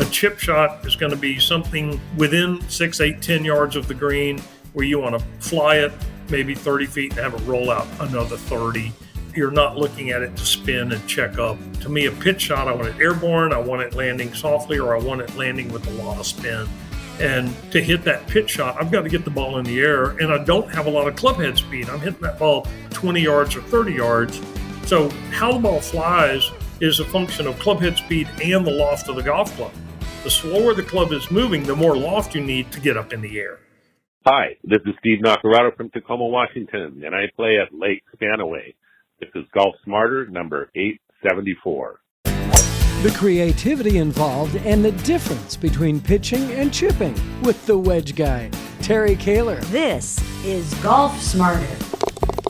A chip shot is going to be something within 6, 8, 10 yards of the green where you want to fly it maybe 30 feet and have it roll out another 30. You're not looking at it to spin and check up. To me, a pitch shot, I want it airborne, I want it landing softly, or I want it landing with a lot of spin. And to hit that pitch shot, I've got to get the ball in the air, and I don't have a lot of club head speed. I'm hitting that ball 20 yards or 30 yards. So how the ball flies is a function of club head speed and the loft of the golf club. The slower the club is moving, the more loft you need to get up in the air. Hi, this is Steve Nacarado from Tacoma, Washington, and I play at Lake Spanaway. This is Golf Smarter number 874. The creativity involved and the difference between pitching and chipping with the Wedge guy, Terry Kaler. This is Golf Smarter,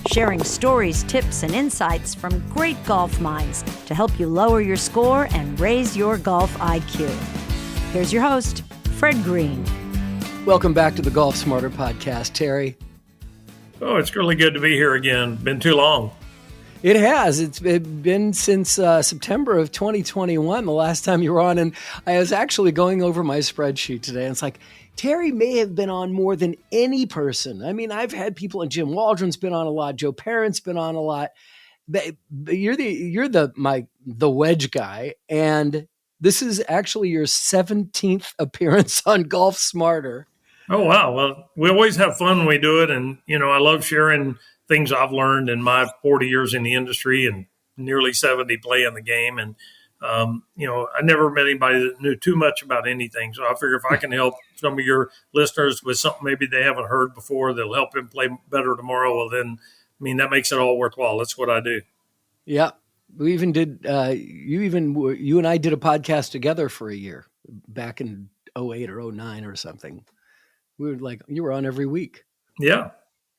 sharing stories, tips, and insights from great golf minds to help you lower your score and raise your golf IQ. Here's your host, Fred Green. Welcome back to the Golf Smarter podcast, Terry. Oh, it's really good to be here again. Been too long. It has. It's been since September of 2021, the last time you were on. And I was actually going over my spreadsheet today. And it's like, Terry may have been on more than any person. I mean, I've had people, and Jim Waldron's been on a lot. Joe Parent's been on a lot. But you're the Wedge guy. And this is actually your 17th appearance on Golf Smarter. Oh, wow. Well, we always have fun when we do it. And, I love sharing things I've learned in my 40 years in the industry and nearly 70 playing the game. And, I never met anybody that knew too much about anything. So I figure if I can help some of your listeners with something maybe they haven't heard before that'll help them play better tomorrow, well, then, that makes it all worthwhile. That's what I do. Yeah. We even did, you and I did a podcast together for a year back in 08 or 09 or something. We were you were on every week. Yeah.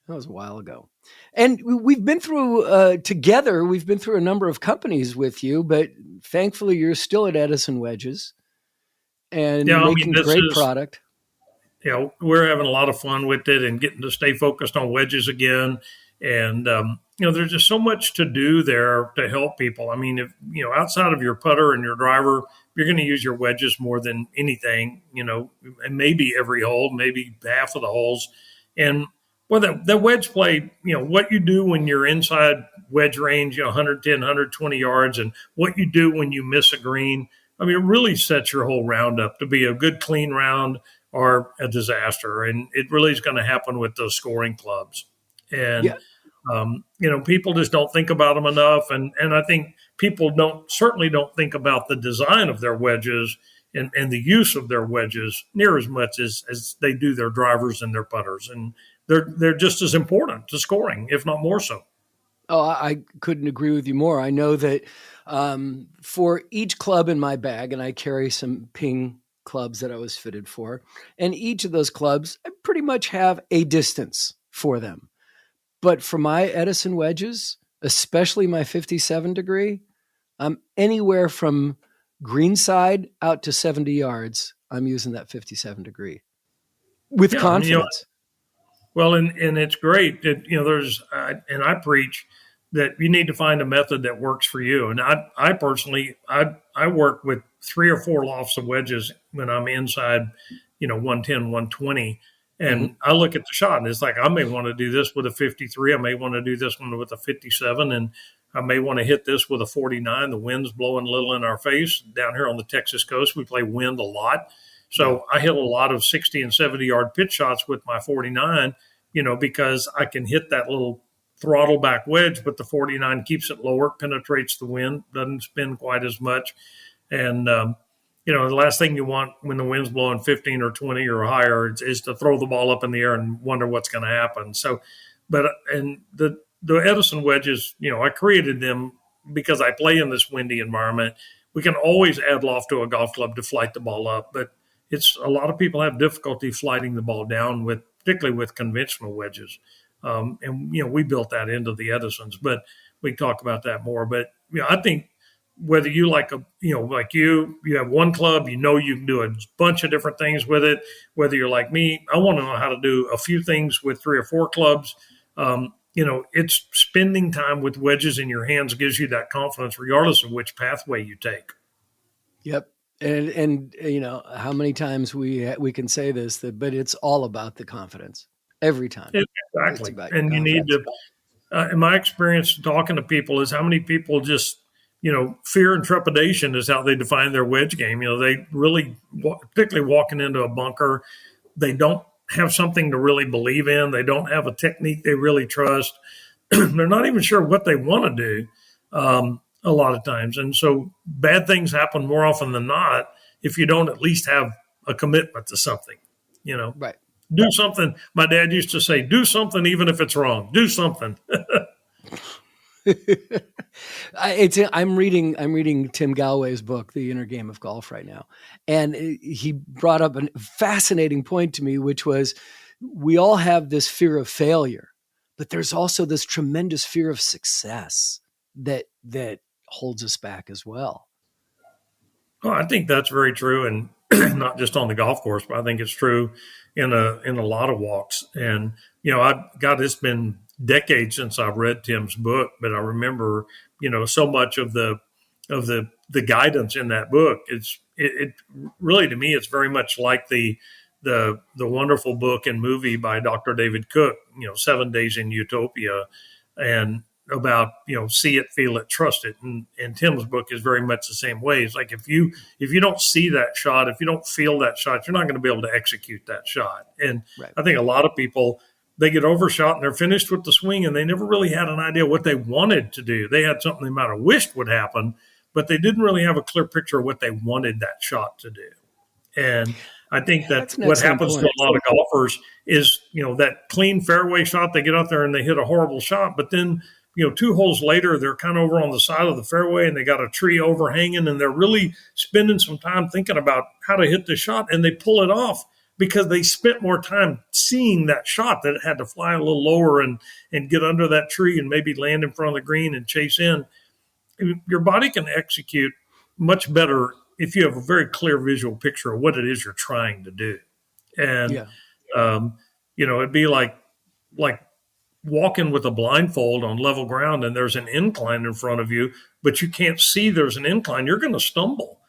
That was a while ago. And we've been through, together, we've been through a number of companies with you, but thankfully you're still at Edison Wedges and making great product. We're having a lot of fun with it and getting to stay focused on wedges again. And, there's just so much to do there to help people. If, outside of your putter and your driver, you're going to use your wedges more than anything, and maybe every hole, maybe half of the holes. And well, that wedge play, what you do when you're inside wedge range, 110, 120 yards, and what you do when you miss a green, it really sets your whole round up to be a good, clean round or a disaster. And it really is going to happen with those scoring clubs. And, people just don't think about them enough. And I think people certainly don't think about the design of their wedges and the use of their wedges near as much as they do their drivers and their putters. And they're just as important to scoring, if not more so. Oh, I couldn't agree with you more. I know that for each club in my bag, and I carry some Ping clubs that I was fitted for, and each of those clubs, I pretty much have a distance for them. But for my Edison wedges, especially my 57 degree, I'm anywhere from greenside out to 70 yards. I'm using that 57 degree with confidence. Well, and it's great that, and I preach that you need to find a method that works for you. And I personally, I work with 3 or 4 lofts of wedges when I'm inside, 110, 120. And I look at the shot and it's like, I may want to do this with a 53. I may want to do this one with a 57. And I may want to hit this with a 49. The wind's blowing a little in our face. Down here on the Texas coast, we play wind a lot. So I hit a lot of 60 and 70-yard pitch shots with my 49, because I can hit that little throttle back wedge, but the 49 keeps it lower, penetrates the wind, doesn't spin quite as much. And, the last thing you want when the wind's blowing 15 or 20 or higher is to throw the ball up in the air and wonder what's going to happen. So, and the Edison wedges, I created them because I play in this windy environment. We can always add loft to a golf club to flight the ball up, but a lot of people have difficulty flighting the ball down particularly with conventional wedges. And we built that into the Edisons, but we can talk about that more. But, I think whether you like you have one club, you can do a bunch of different things with it. Whether you're like me, I want to know how to do a few things with 3 or 4 clubs. It's spending time with wedges in your hands gives you that confidence regardless of which pathway you take. Yep. And how many times we can say this, but it's all about the confidence every time. Exactly. It's about And you need to, in my experience talking to people, is how many people just, fear and trepidation is how they define their wedge game. They really, particularly walking into a bunker, they don't have something to really believe in. They don't have a technique they really trust. They're not even sure what they want to do a lot of times. And so bad things happen more often than not if you don't at least have a commitment to something, Right. Do something. My dad used to say, do something even if it's wrong. Do something. I'm reading Tim Galloway's book, The Inner Game of Golf, right now. And he brought up a fascinating point to me, which was we all have this fear of failure, but there's also this tremendous fear of success that holds us back as well. Well, I think that's very true, and not just on the golf course, but I think it's true in a lot of walks. And it's been decades since I've read Tim's book, but I remember so much of the guidance in that book. It really, to me, it's very much like the wonderful book and movie by Dr. David Cook, 7 Days in Utopia, and about see it, feel it, trust it. And Tim's book is very much the same way. It's like if you don't see that shot, if you don't feel that shot, you're not going to be able to execute that shot. And right. I think a lot of people, they get overshot and they're finished with the swing and they never really had an idea what they wanted to do. They had something they might have wished would happen, but they didn't really have a clear picture of what they wanted that shot to do. And I think that's what happens to a lot of golfers is, that clean fairway shot, they get out there and they hit a horrible shot, but then 2 holes later, they're kind of over on the side of the fairway and they got a tree overhanging and they're really spending some time thinking about how to hit the shot, and they pull it off because they spent more time seeing that shot that it had to fly a little lower and get under that tree and maybe land in front of the green and chase in. Your body can execute much better if you have a very clear visual picture of what it is you're trying to do. And, it'd be like walking with a blindfold on level ground and there's an incline in front of you, but you can't see there's an incline. You're going to stumble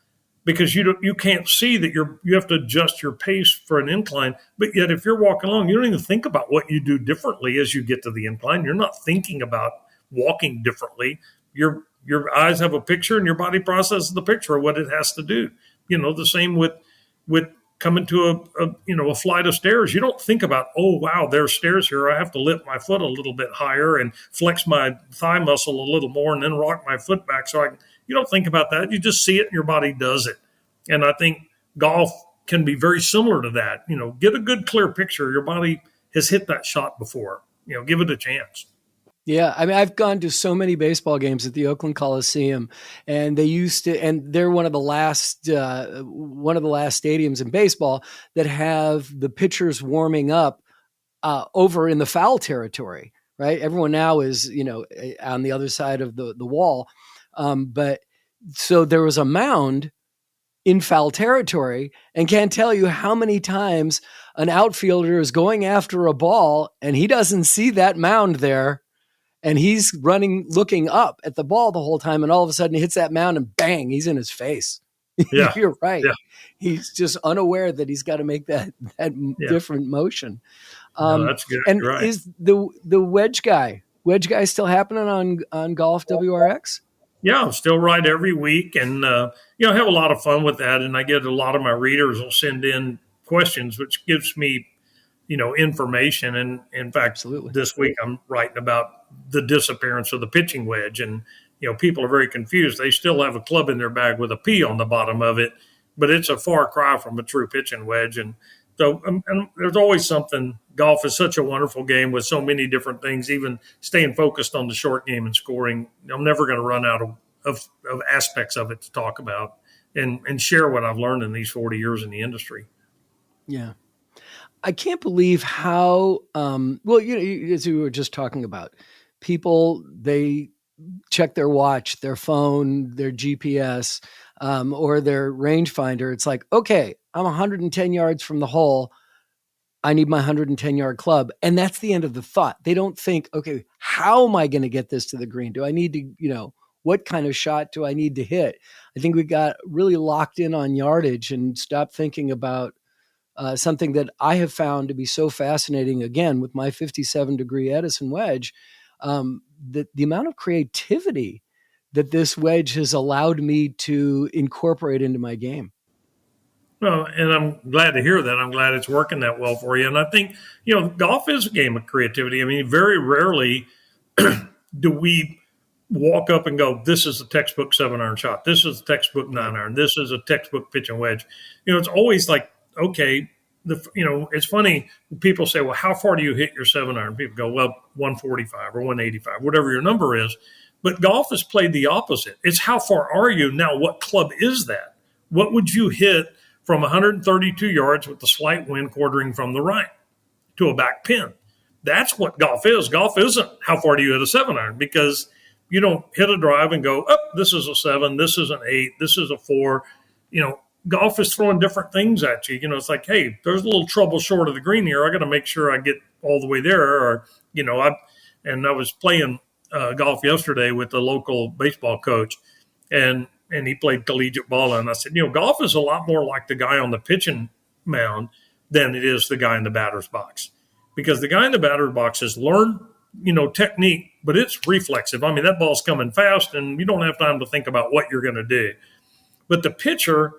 because you can't see that you have to adjust your pace for an incline. But yet if you're walking along, you don't even think about what you do differently as you get to the incline. You're not thinking about walking differently. Your eyes have a picture and your body processes the picture of what it has to do. The same with coming to a flight of stairs. You don't think about, oh, wow, there's stairs here. I have to lift my foot a little bit higher and flex my thigh muscle a little more and then rock my foot back. You don't think about that. You just see it and your body does it. And I think golf can be very similar to that. Get a good, clear picture. Your body has hit that shot before. Give it a chance. Yeah, I mean, I've gone to so many baseball games at the Oakland Coliseum, and they're one of the last stadiums in baseball that have the pitchers warming up over in the foul territory, right? Everyone now is, on the other side of the wall. But so there was a mound in foul territory, and can't tell you how many times an outfielder is going after a ball and he doesn't see that mound there. And he's running, looking up at the ball the whole time. And all of a sudden he hits that mound and bang, he's in his face. Yeah. You're right. Yeah. He's just unaware that he's got to make that different motion. That's good. And right. Is the wedge guy still happening on Golf WRX? Yeah, I'm still right every week. And, I have a lot of fun with that. And I get a lot of my readers will send in questions, which gives me, information. And in fact, Absolutely. This week I'm writing about the disappearance of the pitching wedge. And, people are very confused. They still have a club in their bag with a P on the bottom of it, but it's a far cry from a true pitching wedge. And so and there's always something. Golf is such a wonderful game with so many different things, even staying focused on the short game and scoring. I'm never going to run out of aspects of it to talk about and share what I've learned in these 40 years in the industry. Yeah. I can't believe how, as we were just talking about, people, they check their watch, their phone, their GPS, or their rangefinder. It's like, okay, I'm 110 yards from the hole. I need my 110-yard club. And that's the end of the thought. They don't think, okay, how am I going to get this to the green? Do I need to, what kind of shot do I need to hit? I think we got really locked in on yardage and stopped thinking about something that I have found to be so fascinating, again, with my 57-degree Edison wedge, the amount of creativity that this wedge has allowed me to incorporate into my game. Well, and I'm glad to hear that. I'm glad it's working that well for you. And I think, golf is a game of creativity. I mean, very rarely do we walk up and go, this is a textbook 7-iron shot. This is a textbook 9-iron. This is a textbook pitch and wedge. It's always like, okay, it's funny. People say, well, how far do you hit your 7-iron? People go, well, 145 or 185, whatever your number is. But golf has played the opposite. It's how far are you? Now, what club is that? What would you hit from 132 yards with the slight wind quartering from the right to a back pin? That's what golf is. Golf isn't how far do you hit a 7-iron, because you don't hit a drive and go, oh, this is a 7, this is an 8, this is a 4. Golf is throwing different things at you. It's like, hey, there's a little trouble short of the green here. I got to make sure I get all the way there. Or, I was playing golf yesterday with the local baseball coach, and he played collegiate ball. And I said, golf is a lot more like the guy on the pitching mound than it is the guy in the batter's box, because the guy in the batter's box has learned, technique, but it's reflexive. I mean, that ball's coming fast and you don't have time to think about what you're going to do. But the pitcher,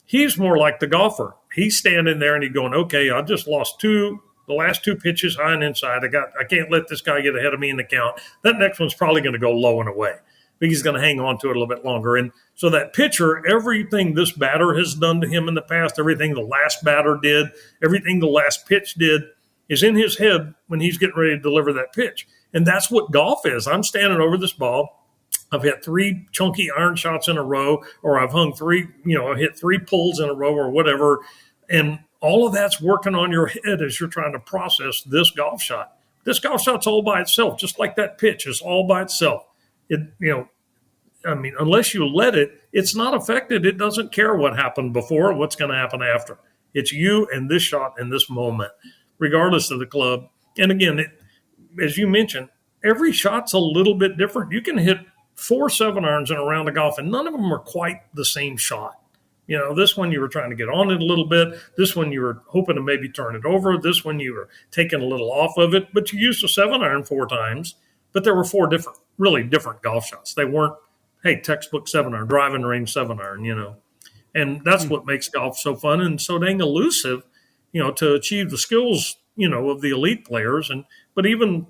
he's more like the golfer. He's standing there and he's going, okay, I just lost the last 2 pitches high and inside. I can't let this guy get ahead of me in the count. That next one's probably going to go low and away. But he's going to hang on to it a little bit longer. And so that pitcher, everything this batter has done to him in the past, everything the last batter did, everything the last pitch did, is in his head when he's getting ready to deliver that pitch. And that's what golf is. I'm standing over this ball. I've hit 3 chunky iron shots in a row, or I've I've hit 3 pulls in a row or whatever. And all of that's working on your head as you're trying to process this golf shot. This golf shot's all by itself, just like that pitch is all by itself. Unless you let it, it's not affected. It doesn't care what happened before or what's going to happen after. It's you and this shot in this moment, regardless of the club. And again, as you mentioned, every shot's a little bit different. You can hit 4 7-irons in a round of golf, and none of them are quite the same shot. This one you were trying to get on it a little bit. This one you were hoping to maybe turn it over. This one you were taking a little off of it. But you used a 7-iron 4 times. But there were 4 really different golf shots. They weren't, hey, textbook 7-iron, driving range 7-iron, And that's what makes golf so fun and so dang elusive, to achieve the skills, of the elite players. But even,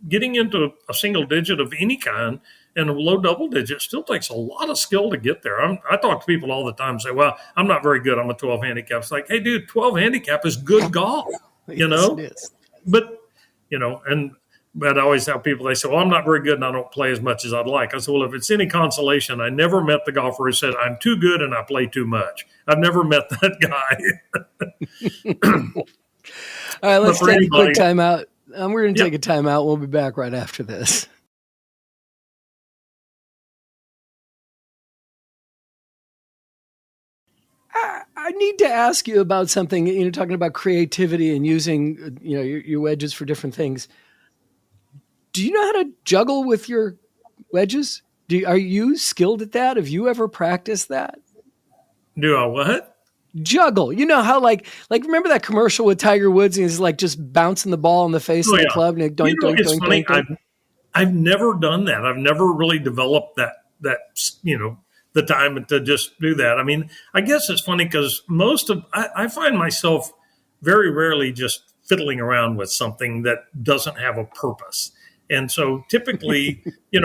getting into a single digit of any kind and a low double digit still takes a lot of skill to get there. I talk to people all the time and say, well, I'm not very good. I'm a 12 handicap. It's like, hey, dude, 12 handicap is good golf, Yes, it is. But, but I always have people, they say, well, I'm not very good and I don't play as much as I'd like. I said, well, if it's any consolation, I never met the golfer who said, I'm too good and I play too much. I've never met that guy. All right, let's take a quick time out. We're going to take a time out. We'll be back right after this. I need to ask you about something, talking about creativity and using, your wedges for different things. Do you know how to juggle with your wedges? Are you skilled at that? Have you ever practiced that? Do I what? Juggle. You know how remember that commercial with Tiger Woods and he's like just bouncing the ball in the face of the club and doink, doink, it's doink, funny. doink, doink. I've never done that. I've never really developed that the time to just do that. I mean, I guess it's funny because I find myself very rarely just fiddling around with something that doesn't have a purpose. And so typically, I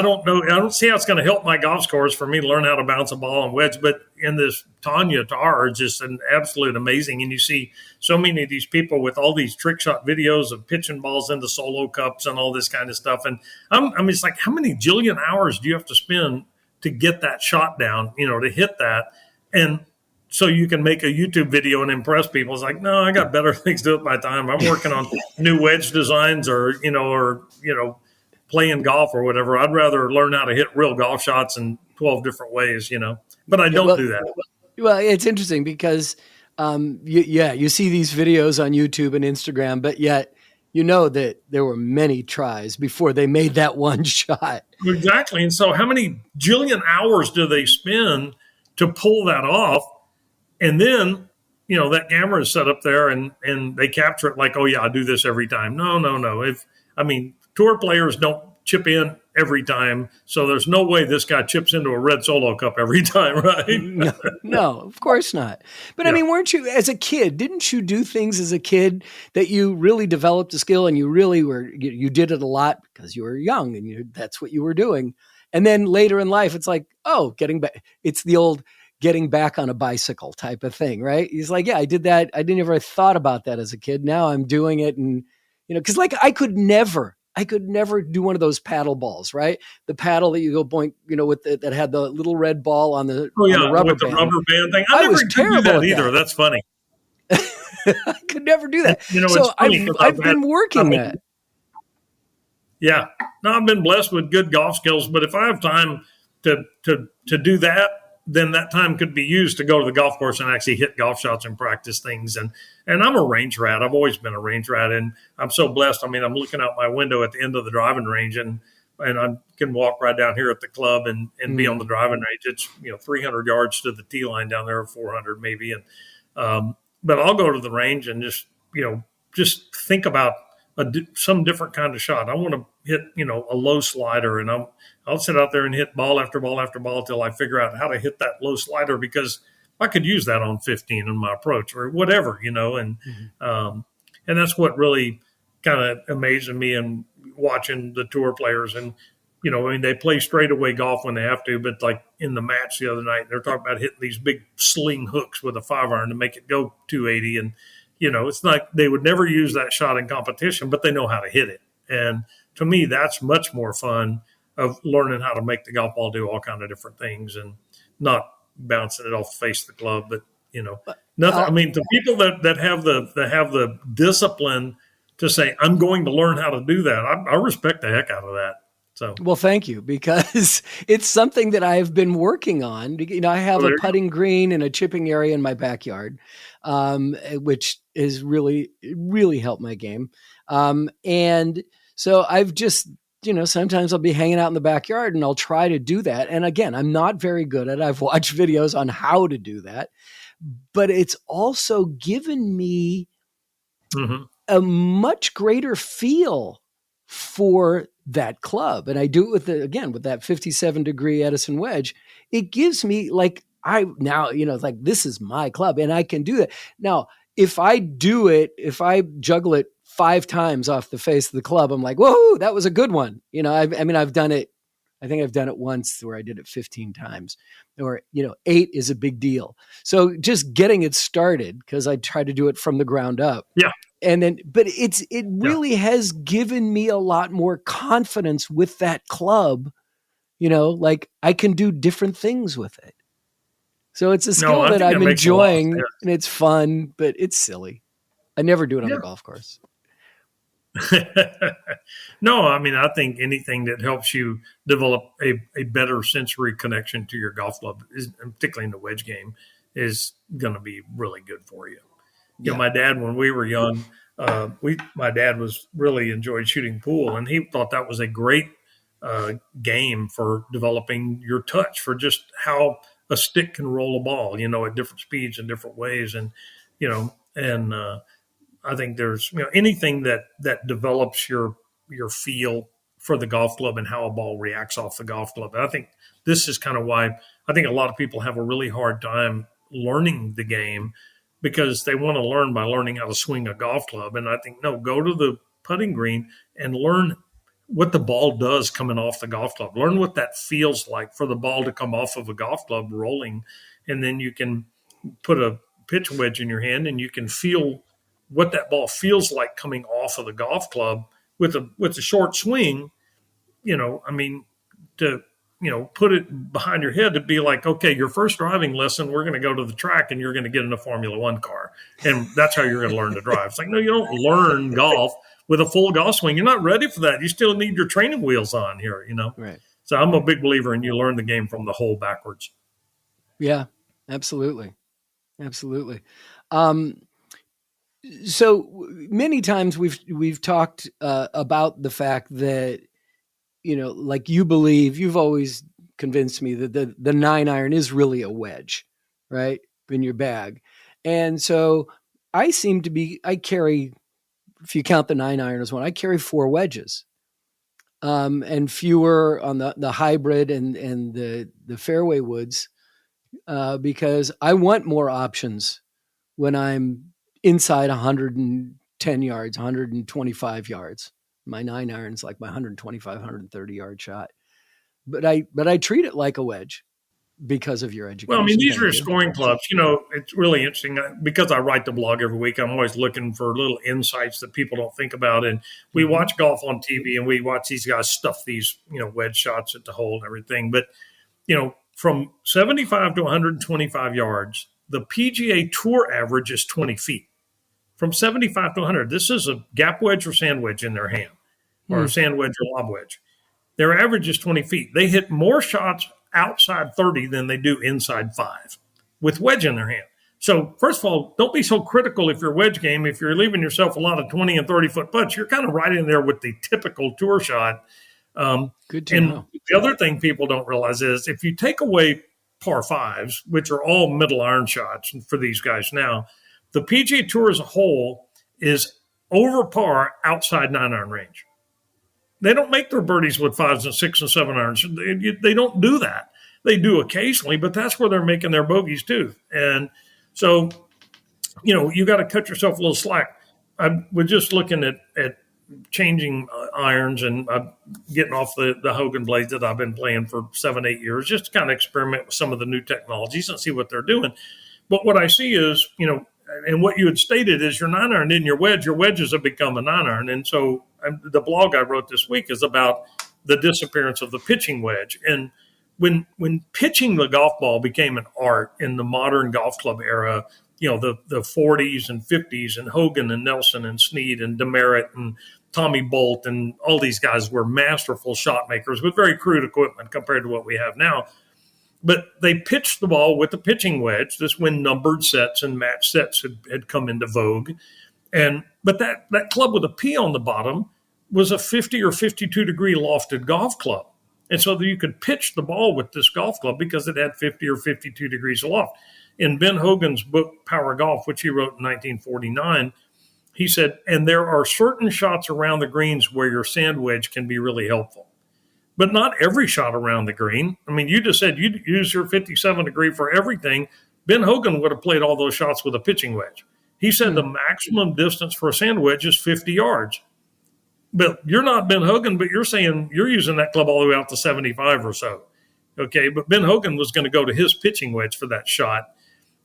don't see how it's going to help my golf scores for me to learn how to bounce a ball and wedge. But in this Tanya Tar is just an absolute amazing. And you see so many of these people with all these trick shot videos of pitching balls into solo cups and all this kind of stuff. And it's like, how many jillion hours do you have to spend to get that shot down, to hit that? And so you can make a YouTube video and impress people. It's like, no, I got better things to do with my time. I'm working on new wedge designs or playing golf or whatever. I'd rather learn how to hit real golf shots in 12 different ways, but I don't do that. Well, it's interesting because, you see these videos on YouTube and Instagram, but yet, you know that there were many tries before they made that one shot. Exactly. And so how many jillion hours do they spend to pull that off? And then, that camera is set up there and they capture it like, oh yeah, I do this every time. No. Tour players don't chip in every time. So there's no way this guy chips into a red Solo Cup every time, right? No, of course not. But I mean, weren't you, as a kid, didn't you do things as a kid that you really developed a skill and you really you did it a lot because you were young and that's what you were doing. And then later in life, it's like, oh, getting back, it's the old getting back on a bicycle type of thing, right? He's like, yeah, I did that. I didn't ever thought about that as a kid. Now I'm doing it. And, because like I could never do one of those paddle balls, right? The paddle that you go point, with that had the little red ball on the, on the rubber with band. The rubber band thing. I never was could terrible do that at either. that. That's funny. I could never do that. So it's funny I've been working that. Yeah. No, I've been blessed with good golf skills, but if I have time to do that, then that time could be used to go to the golf course and actually hit golf shots and practice things. And I'm a range rat. I've always been a range rat, and I'm so blessed. I mean, I'm looking out my window at the end of the driving range, and I can walk right down here at the club and be on the driving range. It's 300 yards to the tee line down there, 400 maybe. And but I'll go to the range and just think about some different kind of shot. I want to hit a low slider, and I'll sit out there and hit ball after ball after ball till I figure out how to hit that low slider, because I could use that on 15 in my approach or whatever, and that's what really kind of amazes me in watching the tour players. And they play straightaway golf when they have to, but like in the match the other night, they're talking about hitting these big sling hooks with a 5-iron to make it go 280. And it's like they would never use that shot in competition, but they know how to hit it. And to me, that's much more fun of learning how to make the golf ball do all kind of different things and not bouncing it off the face of the club. But, nothing. I mean, to people that have the discipline to say, I'm going to learn how to do that, I respect the heck out of that. So, well, thank you, because it's something that I've been working on. I have a putting green and a chipping area in my backyard, which has really helped my game. And so I've just, sometimes I'll be hanging out in the backyard and I'll try to do that. And again, I'm not very good at it. I've watched videos on how to do that, but it's also given me a much greater feel for that club. And I do it with that 57-degree Edison wedge. It gives me like this is my club and I can do that. Now, if I juggle it 5 times off the face of the club, I'm like, whoa, that was a good one. I've done it. I think I've done it once where I did it 15 times, or, 8 is a big deal. So just getting it started, because I try to do it from the ground up. Yeah. And then, but it really has given me a lot more confidence with that club, like I can do different things with it. So it's a skill that I'm enjoying and it's fun, but it's silly. I never do it on a golf course. No, I think anything that helps you develop a better sensory connection to your golf club, particularly in the wedge game, is going to be really good for you. My dad, when we were young, my dad really enjoyed shooting pool, and he thought that was a great game for developing your touch for just how a stick can roll a ball, at different speeds and different ways. And, I think there's, anything that develops your feel for the golf club and how a ball reacts off the golf club. And I think this is kind of why I think a lot of people have a really hard time learning the game, because they want to learn by learning how to swing a golf club. And I think, no, go to the putting green and learn what the ball does coming off the golf club. Learn what that feels like for the ball to come off of a golf club rolling. And then you can put a pitch wedge in your hand and you can feel what that ball feels like coming off of the golf club with a short swing, to, put it behind your head to be like, okay, your first driving lesson, we're going to go to the track and you're going to get in a Formula One car. And that's how you're going to learn to drive. It's like, no, you don't learn golf with a full golf swing. You're not ready for that. You still need your training wheels on here, Right. So I'm a big believer in you learn the game from the hole backwards. Yeah, absolutely. Absolutely. So many times we've talked about the fact that, like you've always convinced me that the 9-iron is really a wedge, right, in your bag. And so I carry, if you count the 9-iron as one, I carry 4 wedges, and fewer on the hybrid and the fairway woods, because I want more options when I'm inside 110 yards, 125 yards. My 9-iron is like my 125, 130 yard shot. But I treat it like a wedge because of your education. Well, I mean, these Thank are you. scoring clubs. It's really interesting because I write the blog every week. I'm always looking for little insights that people don't think about. And we watch golf on TV and we watch these guys stuff these, wedge shots at the hole and everything. But, from 75 to 125 yards, the PGA Tour average is 20 feet. From 75 to 100, this is a gap wedge or sand wedge in their hand, or a sand wedge or lob wedge. Their average is 20 feet. They hit more shots outside 30 than they do inside 5 with wedge in their hand. So first of all, don't be so critical if your wedge game, if you're leaving yourself a lot of 20 and 30 foot putts, you're kind of right in there with the typical tour shot. Good to know. The other thing people don't realize is if you take away par 5s, which are all middle iron shots for these guys now, the PGA Tour as a whole is over par outside 9-iron range. They don't make their birdies with 5s and 6 and 7 irons. They don't do that. They do occasionally, but that's where they're making their bogeys too. And so, you got to cut yourself a little slack. I was just looking at changing irons and getting off the Hogan blades that I've been playing for 7-8 years, just to kind of experiment with some of the new technologies and see what they're doing. But what I see is, and what you had stated is your 9-iron in your wedges have become a 9-iron. And so the blog I wrote this week is about the disappearance of the pitching wedge. And when pitching the golf ball became an art in the modern golf club era, the 40s and 50s, and Hogan and Nelson and Snead and Demerit and Tommy Bolt and all these guys were masterful shot makers with very crude equipment compared to what we have now. But they pitched the ball with the pitching wedge. This when numbered sets and match sets had come into vogue. But that club with a P on the bottom was a 50 or 52 degree lofted golf club. And so that you could pitch the ball with this golf club because it had 50 or 52 degrees aloft. In Ben Hogan's book, Power Golf, which he wrote in 1949, he said, and there are certain shots around the greens where your sand wedge can be really helpful. But not every shot around the green. I mean, you just said you'd use your 57 degree for everything. Ben Hogan would have played all those shots with a pitching wedge. He said the maximum distance for a sand wedge is 50 yards. But you're not Ben Hogan, but you're saying you're using that club all the way out to 75 or so. Okay, but Ben Hogan was going to go to his pitching wedge for that shot.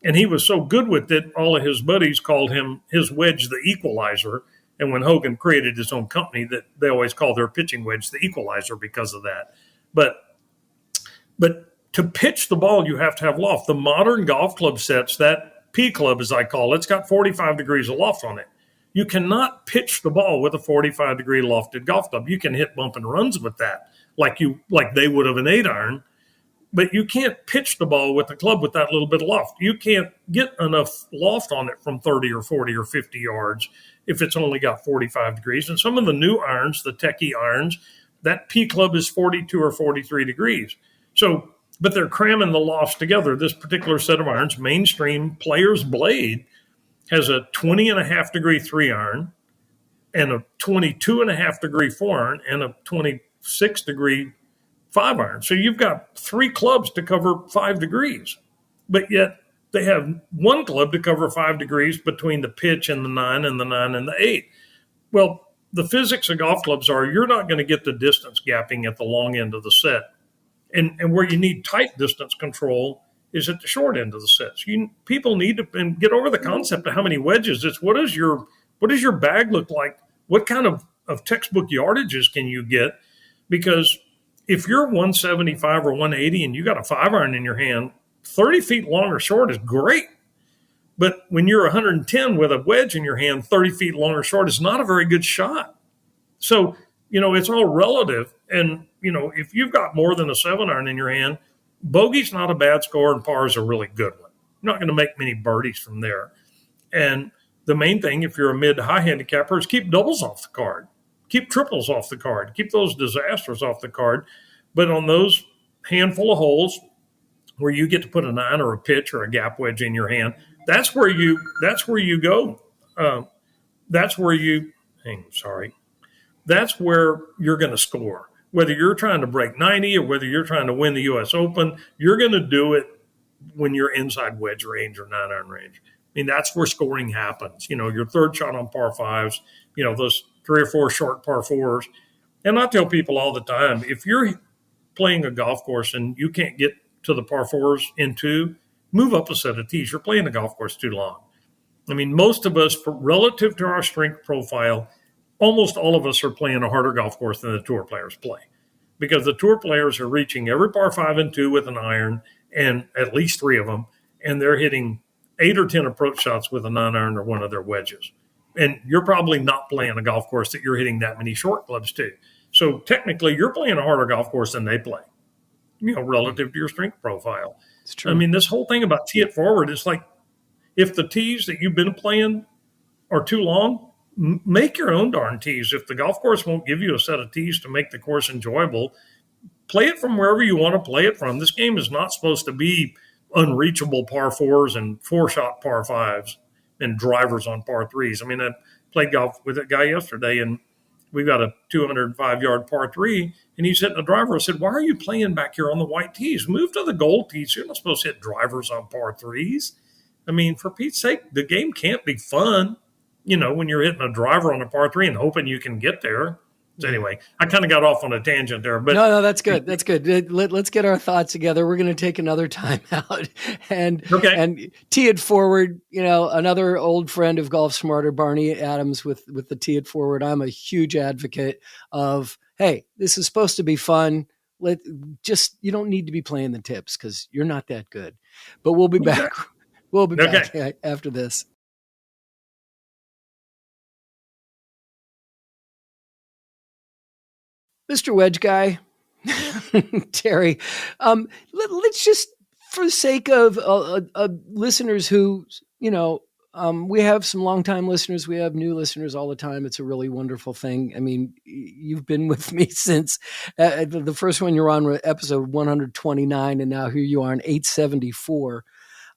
And he was so good with it, all of his buddies called him his wedge the equalizer. And when Hogan created his own company, that they always call their pitching wedge the equalizer because of that. But to pitch the ball, you have to have loft. The modern golf club sets, that P club, as I call it, it's got 45 degrees of loft on it. You cannot pitch the ball with a 45 degree lofted golf club. You can hit bump and runs with that, like they would have an 8-iron. But you can't pitch the ball with a club with that little bit of loft. You can't get enough loft on it from 30 or 40 or 50 yards if it's only got 45 degrees. And some of the new irons, the techie irons, that P club is 42 or 43 degrees. So, but they're cramming the lofts together. This particular set of irons, mainstream Player's Blade, has a 20.5 degree 3-iron and a 22.5 degree 4-iron and a 26 degree 5-iron. So you've got 3 clubs to cover 5 degrees, but yet they have 1 club to cover 5 degrees between the pitch and the 9 and the 9 and the 8. Well, the physics of golf clubs are you're not going to get the distance gapping at the long end of the set. And where you need tight distance control is at the short end of the sets. People need to get over the concept of how many wedges. It's what does your bag look like? What kind of textbook yardages can you get? Because if you're 175 or 180 and you got a 5-iron in your hand, 30 feet long or short is great. But when you're 110 with a wedge in your hand, 30 feet long or short is not a very good shot. So, it's all relative. And, if you've got more than a 7-iron in your hand, bogey's not a bad score and par is a really good one. You're not going to make many birdies from there. And the main thing, if you're a mid to high handicapper, is keep doubles off the card, keep triples off the card, keep those disasters off the card. But on those handful of holes where you get to put a 9 or a pitch or a gap wedge in your hand, that's where you go. That's where you're going to score. Whether you're trying to break 90 or whether you're trying to win the U.S. Open, you're going to do it when you're inside wedge range or 9-iron range. I mean, that's where scoring happens. Your third shot on par fives, those 3 or 4 short par fours. And I tell people all the time, if you're playing a golf course and you can't get to the par fours in 2, move up a set of tees. You're playing the golf course too long. I mean, most of us, relative to our strength profile, almost all of us are playing a harder golf course than the tour players play, because the tour players are reaching every par 5 and 2 with an iron, and at least 3 of them, and they're hitting 8 or 10 approach shots with a 9-iron or one of their wedges. And you're probably not playing a golf course that you're hitting that many short clubs to. So technically, you're playing a harder golf course than they play, relative to your strength profile. It's true. I mean, this whole thing about tee it forward is like, if the tees that you've been playing are too long, make your own darn tees. If the golf course won't give you a set of tees to make the course enjoyable, play it from wherever you want to play it from. This game is not supposed to be unreachable par 4s and 4-shot par 5s and drivers on par 3s. I mean, I played golf with a guy yesterday, and we got a 205-yard par 3, and he's hitting a driver. I said, why are you playing back here on the white tees? Move to the gold tees. You're not supposed to hit drivers on par 3s. I mean, for Pete's sake, the game can't be fun, when you're hitting a driver on a par 3 and hoping you can get there. So anyway, I kind of got off on a tangent there. But No, that's good. That's good. Let's get our thoughts together. We're going to take another time out and tee it forward. Another old friend of Golf Smarter, Barney Adams, with the tee it forward. I'm a huge advocate of, hey, this is supposed to be fun. You don't need to be playing the tips because you're not that good. But we'll be back. We'll be back after this. Mr. Wedge Guy, Terry, let's just, for the sake of listeners who, we have some longtime listeners, we have new listeners all the time. It's a really wonderful thing. I mean, you've been with me since the first one you're on, episode 129, and now here you are in 874.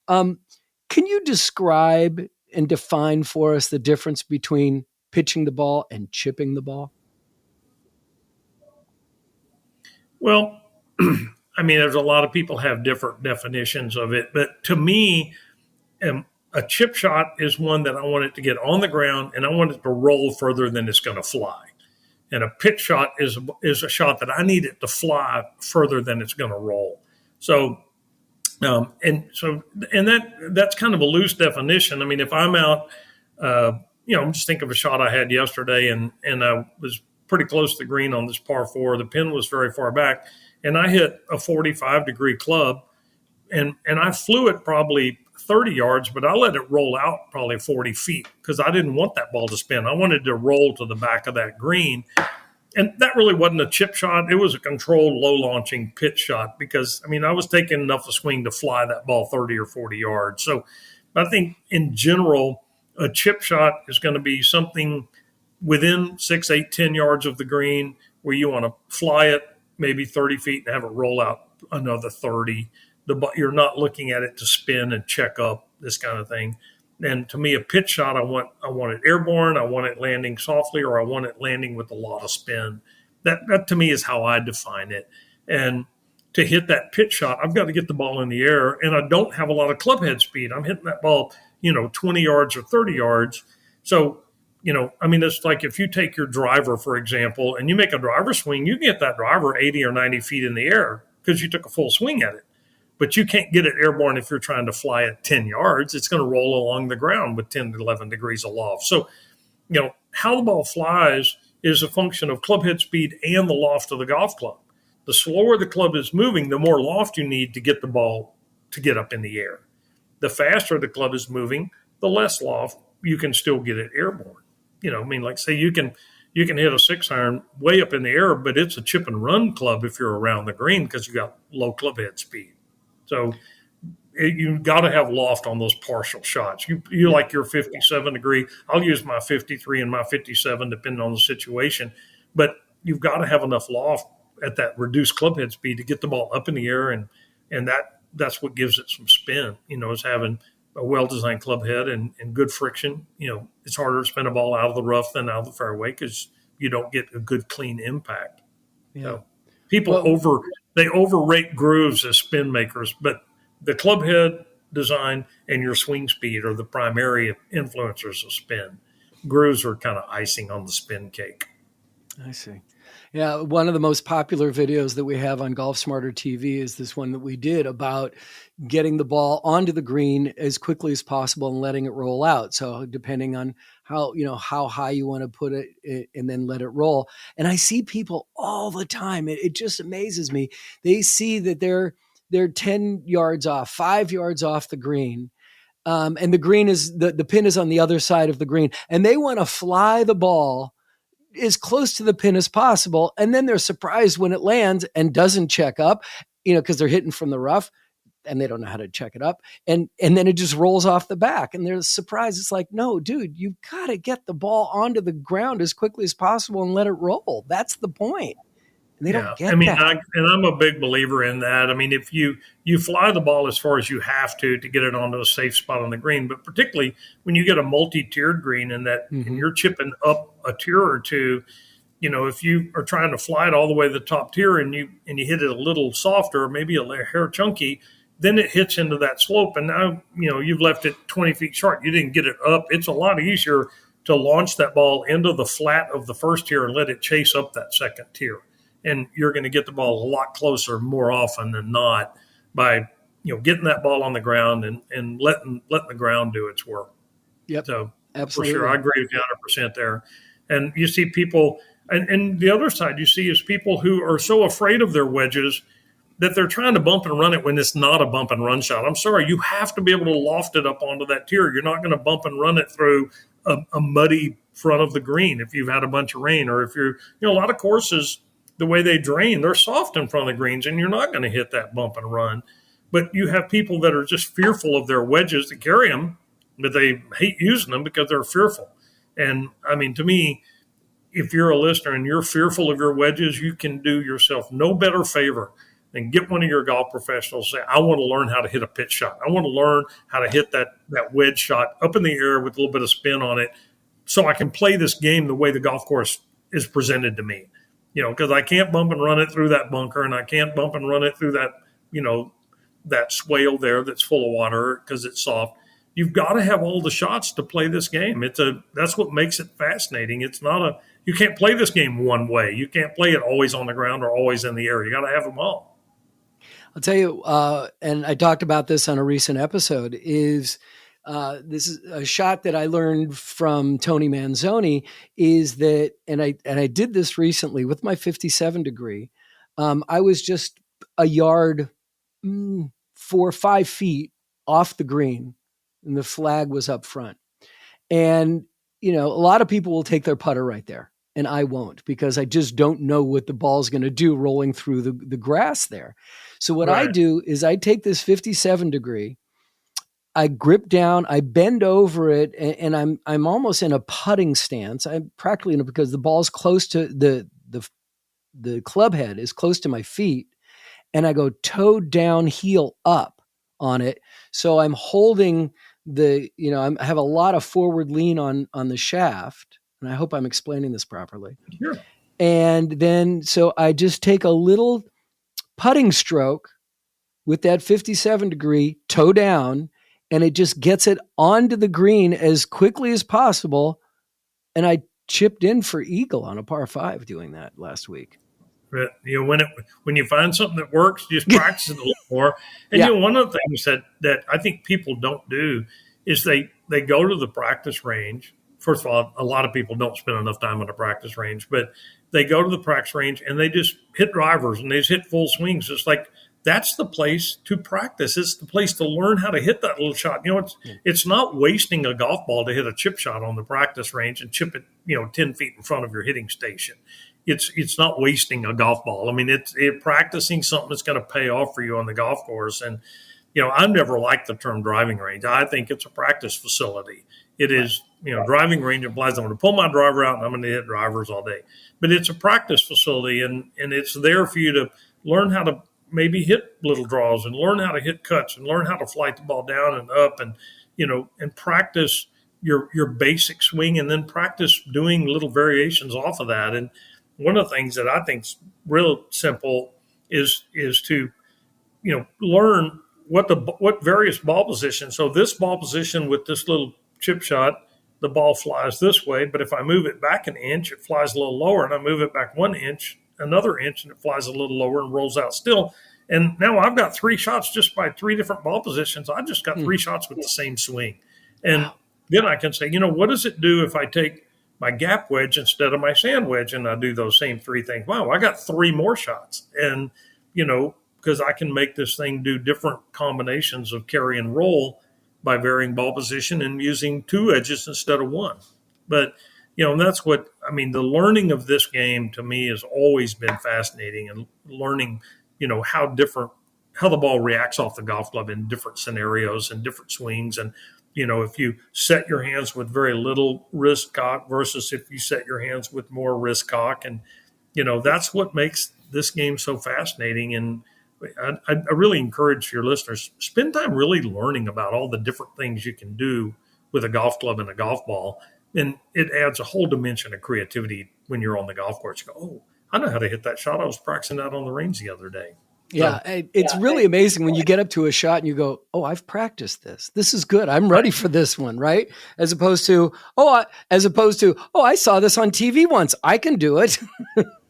Can you describe and define for us the difference between pitching the ball and chipping the ball? Well, I mean, there's a lot of people have different definitions of it, but to me, a chip shot is one that I want it to get on the ground and I want it to roll further than it's going to fly. And a pitch shot is a shot that I need it to fly further than it's going to roll. So, that's kind of a loose definition. I mean, if I'm out, just think of a shot I had yesterday, and I was pretty close to the green on this par 4. The pin was very far back, and I hit a 45-degree club, and I flew it probably 30 yards, but I let it roll out probably 40 feet because I didn't want that ball to spin. I wanted to roll to the back of that green. And that really wasn't a chip shot. It was a controlled, low-launching pitch shot because, I mean, I was taking enough of a swing to fly that ball 30 or 40 yards. So I think in general, a chip shot is going to be something within 6, 8, 10 yards of the green where you want to fly it maybe 30 feet and have it roll out another 30. You're not looking at it to spin and check up, this kind of thing. And to me, a pitch shot, I want it airborne, I want it landing softly, or I want it landing with a lot of spin. That to me is how I define it. And to hit that pitch shot, I've got to get the ball in the air, and I don't have a lot of club head speed. I'm hitting that ball, 20 yards or 30 yards. So, it's like if you take your driver, for example, and you make a driver swing, you can get that driver 80 or 90 feet in the air because you took a full swing at it. But you can't get it airborne if you're trying to fly at 10 yards. It's going to roll along the ground with 10 to 11 degrees of loft. So, how the ball flies is a function of club head speed and the loft of the golf club. The slower the club is moving, the more loft you need to get the ball to get up in the air. The faster the club is moving, the less loft you can still get it airborne. Like say you can hit a 6-iron way up in the air, but it's a chip and run club if you're around the green because you got low club head speed. So you got to have loft on those partial shots. You like your 57 degree. I'll use my 53 and my 57 depending on the situation, but you've got to have enough loft at that reduced club head speed to get the ball up in the air, and that's what gives it some spin. Is having a well-designed club head and good friction. It's harder to spin a ball out of the rough than out of the fairway because you don't get a good clean impact. Yeah. So people overrate grooves as spin makers, but the club head design and your swing speed are the primary influencers of spin. Grooves are kind of icing on the spin cake. I see. Yeah, one of the most popular videos that we have on Golf Smarter TV is this one that we did about getting the ball onto the green as quickly as possible and letting it roll out. So depending on how high you want to put it and then let it roll. And I see people all the time. It just amazes me. They see that they're 10 yards off, 5 yards off the green. And the green is the pin is on the other side of the green, and they want to fly the ball as close to the pin as possible. And then they're surprised when it lands and doesn't check up, because they're hitting from the rough and they don't know how to check it up. And then it just rolls off the back and they're surprised. It's like, no, dude, you've got to get the ball onto the ground as quickly as possible and let it roll. That's the point. And they don't get that. I'm a big believer in that. I mean, if you fly the ball as far as you have to get it onto a safe spot on the green, but particularly when you get a multi-tiered green and and you're chipping up a tier or two, if you are trying to fly it all the way to the top tier and you hit it a little softer, maybe a hair chunky, then it hits into that slope. And now, you've left it 20 feet short. You didn't get it up. It's a lot easier to launch that ball into the flat of the first tier and let it chase up that second tier. And you're going to get the ball a lot closer more often than not by, getting that ball on the ground and letting the ground do its work. Yep. So absolutely. For sure, I agree with you 100% there. And you see people, and the other side you see is people who are so afraid of their wedges that they're trying to bump and run it when it's not a bump and run shot. I'm sorry, you have to be able to loft it up onto that tier. You're not going to bump and run it through a muddy front of the green if you've had a bunch of rain, or if you're, a lot of courses, the way they drain, they're soft in front of the greens, and you're not going to hit that bump and run. But you have people that are just fearful of their wedges to carry them, but they hate using them because they're fearful. And, I mean, to me, if you're a listener and you're fearful of your wedges, you can do yourself no better favor than get one of your golf professionals, say, I want to learn how to hit a pitch shot. I want to learn how to hit that wedge shot up in the air with a little bit of spin on it so I can play this game the way the golf course is presented to me. Because I can't bump and run it through that bunker, and I can't bump and run it through that, that swale there that's full of water because it's soft. You've got to have all the shots to play this game. That's what makes it fascinating. You can't play this game one way. You can't play it always on the ground or always in the air. You got to have them all. I'll tell you, and I talked about this on a recent episode, this is a shot that I learned from Tony Manzoni is that, and I did this recently with my 57 degree. I was just a yard, 4 or 5 feet off the green, and the flag was up front. And, a lot of people will take their putter right there, and I won't, because I just don't know what the ball's going to do rolling through the grass there. So what I do is I take this 57 degree, I grip down, I bend over it, and I'm almost in a putting stance. I'm practically because the ball's close to the club head is close to my feet, and I go toe down, heel up on it. So I'm holding I have a lot of forward lean on the shaft, and I hope I'm explaining this properly. Sure. And then so I just take a little putting stroke with that 57 degree toe down, and it just gets it onto the green as quickly as possible. And I chipped in for eagle on a par 5 doing that last week. But, when you find something that works, just practice it a little more. And one of the things that I think people don't do is they go to the practice range. First of all, a lot of people don't spend enough time on the practice range, but they go to the practice range and they just hit drivers and they just hit full swings. It's like, that's the place to practice. It's the place to learn how to hit that little shot. It's not wasting a golf ball to hit a chip shot on the practice range and chip it, 10 feet in front of your hitting station. It's not wasting a golf ball. I mean, it's practicing something that's going to pay off for you on the golf course. And I've never liked the term driving range. I think it's a practice facility. It is, driving range implies I'm going to pull my driver out and I'm going to hit drivers all day. But it's a practice facility, and it's there for you to learn how to maybe hit little draws and learn how to hit cuts and learn how to flight the ball down and up and, and practice your basic swing, and then practice doing little variations off of that. And one of the things that I think is real simple is to, learn what various ball positions. So this ball position with this little chip shot, the ball flies this way, but if I move it back an inch, it flies a little lower, and I move it back 1 inch, another inch, and it flies a little lower and rolls out still. And now I've got 3 shots just by 3 different ball positions. I just got 3 shots with the same swing. And then I can say, what does it do if I take my gap wedge instead of my sand wedge and I do those same 3 things? Wow, I got 3 more shots. And, because I can make this thing do different combinations of carry and roll by varying ball position and using 2 edges instead of 1. But, and that's what, the learning of this game to me has always been fascinating, and learning, how the ball reacts off the golf club in different scenarios and different swings. And, if you set your hands with very little wrist cock versus if you set your hands with more wrist cock. And, that's what makes this game so fascinating. And I really encourage your listeners, spend time really learning about all the different things you can do with a golf club and a golf ball. And it adds a whole dimension of creativity when you're on the golf course. You go, oh, I know how to hit that shot. I was practicing that on the range the other day. Yeah, it's really amazing when you get up to a shot and you go, oh, I've practiced this. This is good. I'm ready for this one, right? As opposed to, I saw this on TV once. I can do it.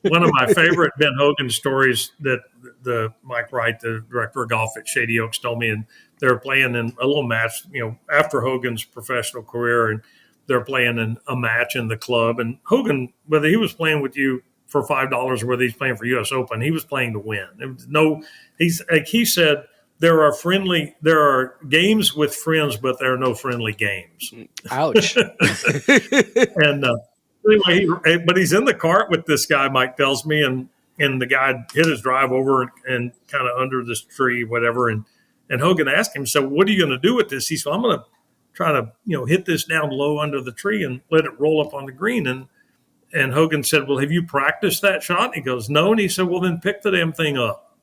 One of my favorite Ben Hogan stories that the Mike Wright, the director of golf at Shady Oaks, told me, and they're playing in a little match, after Hogan's professional career, and they're playing in a match in the club. And Hogan, whether he was playing with you for $5 or whether he's playing for U.S. Open, he was playing to win. There was he said, there are games with friends, but there are no friendly games. Ouch. And anyway, but he's in the cart with this guy, Mike tells me, and the guy hit his drive over and kind of under this tree, whatever. And Hogan asked him, so what are you going to do with this? He said, I'm going to try to, hit this down low under the tree and let it roll up on the green. And Hogan said, well, have you practiced that shot? And he goes, no. And he said, well, then pick the damn thing up.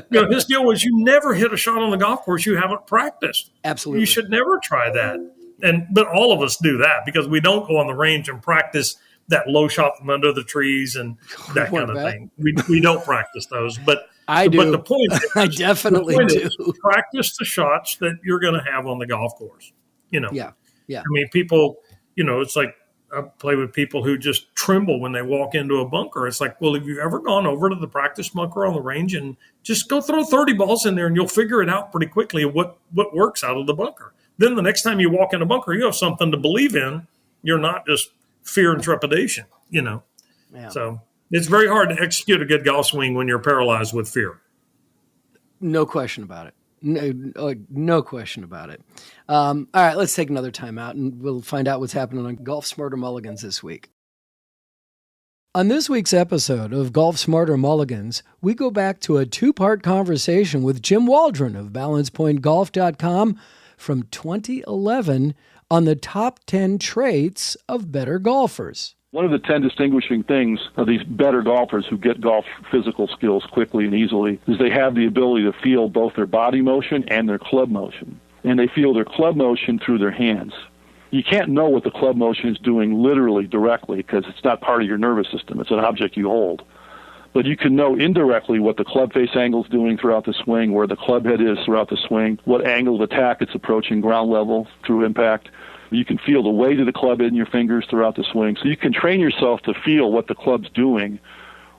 His deal was, you never hit a shot on the golf course you haven't practiced. Absolutely. You should never try that. But all of us do that because we don't go on the range and practice that low shot from under the trees and that kind of thing. We don't practice those. But I do. But the point is, I definitely do. Is practice the shots that you're going to have on the golf course. Yeah. People, it's like I play with people who just tremble when they walk into a bunker. It's like, well, have you ever gone over to the practice bunker on the range and just go throw 30 balls in there and you'll figure it out pretty quickly what works out of the bunker. Then the next time you walk in a bunker, you have something to believe in. You're not just fear and trepidation, Yeah. So it's very hard to execute a good golf swing when you're paralyzed with fear. No question about it. No question about it. All right, let's take another time out and we'll find out what's happening on Golf Smarter Mulligans this week. On this week's episode of Golf Smarter Mulligans, we go back to a 2-part conversation with Jim Waldron of BalancePointGolf.com from 2011 on the top 10 traits of better golfers. One of the 10 distinguishing things of these better golfers who get golf physical skills quickly and easily is they have the ability to feel both their body motion and their club motion. And they feel their club motion through their hands. You can't know what the club motion is doing literally directly because it's not part of your nervous system. It's an object you hold. But you can know indirectly what the club face angle is doing throughout the swing, where the club head is throughout the swing, what angle of attack it's approaching ground level through impact. You can feel the weight of the club in your fingers throughout the swing. So you can train yourself to feel what the club's doing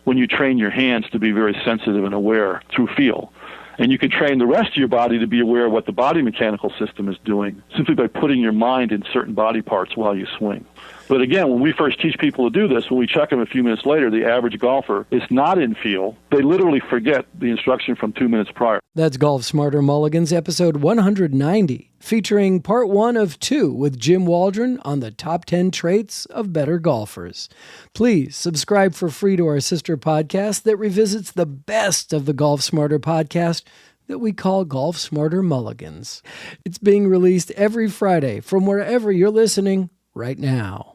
when you train your hands to be very sensitive and aware through feel. And you can train the rest of your body to be aware of what the body mechanical system is doing simply by putting your mind in certain body parts while you swing. But again, when we first teach people to do this, when we check them a few minutes later, the average golfer is not in feel. They literally forget the instruction from 2 minutes prior. That's Golf Smarter Mulligans, episode 190, featuring part 1 of 2 with Jim Waldron on the top 10 traits of better golfers. Please subscribe for free to our sister podcast that revisits the best of the Golf Smarter podcast that we call Golf Smarter Mulligans. It's being released every Friday from wherever you're listening right now.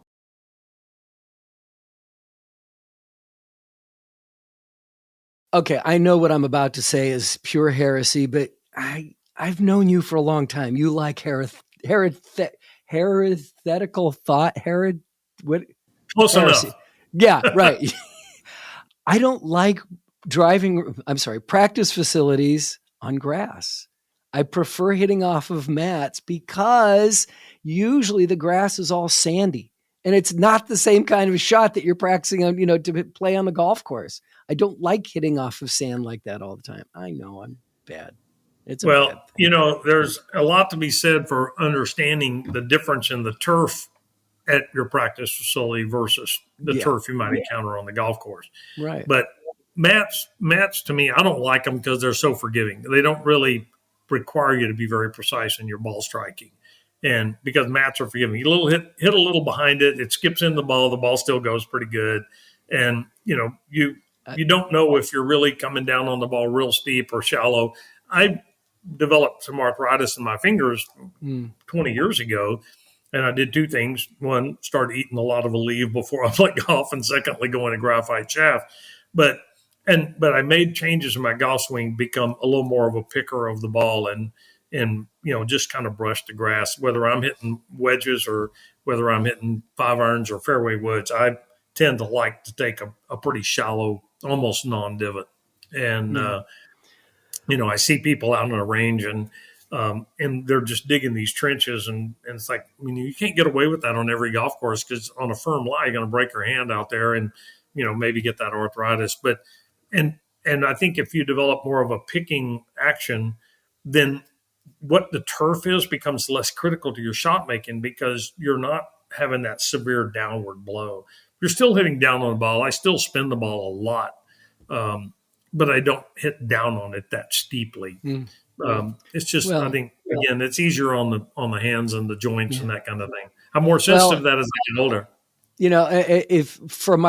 Okay, I know what I'm about to say is pure heresy, but I've known you for a long time. You like heretical thought, what? Close heresy. enough. Yeah, right. I don't like practice facilities on grass. I prefer hitting off of mats because usually the grass is all sandy. And it's not the same kind of shot that you're practicing on, to play on the golf course. I don't like hitting off of sand like that all the time. I know I'm bad. It's a bad thing. There's a lot to be said for understanding the difference in the turf at your practice facility versus the turf you might encounter on the golf course. Right. But mats to me, I don't like them because they're so forgiving. They don't really require you to be very precise in your ball striking. And because mats are forgiving, you hit a little behind it, it skips in the ball still goes pretty good. And, you don't know if you're really coming down on the ball real steep or shallow. I developed some arthritis in my fingers 20 years ago, and I did two things. One, started eating a lot of Aleve before I played golf, and secondly, going to graphite shaft. But I made changes in my golf swing, become a little more of a picker of the ball and just kind of brush the grass, whether I'm hitting wedges or whether I'm hitting 5-irons or fairway woods. I tend to like to take a pretty shallow, almost non-divot. And, I see people out on a range and they're just digging these trenches. And it's like, you can't get away with that on every golf course because on a firm lie, you're going to break your hand out there and, maybe get that arthritis. But, and I think if you develop more of a picking action, then what the turf is becomes less critical to your shot making because you're not having that severe downward blow. You're still hitting down on the ball. I still spin the ball a lot, but I don't hit down on it that steeply. It's just, I think, again, it's easier on the hands and the joints and that kind of thing. I'm more sensitive to that as I get older. If from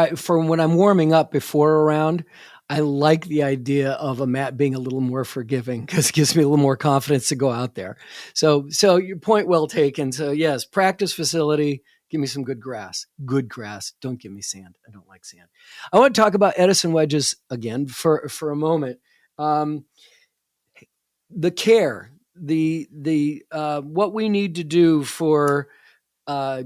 when I'm warming up before a round, I like the idea of a mat being a little more forgiving because it gives me a little more confidence to go out there. So your point well taken. So yes, practice facility, give me some good grass. Good grass. Don't give me sand. I don't like sand. I want to talk about Edison wedges again for a moment. The care, the what we need to do for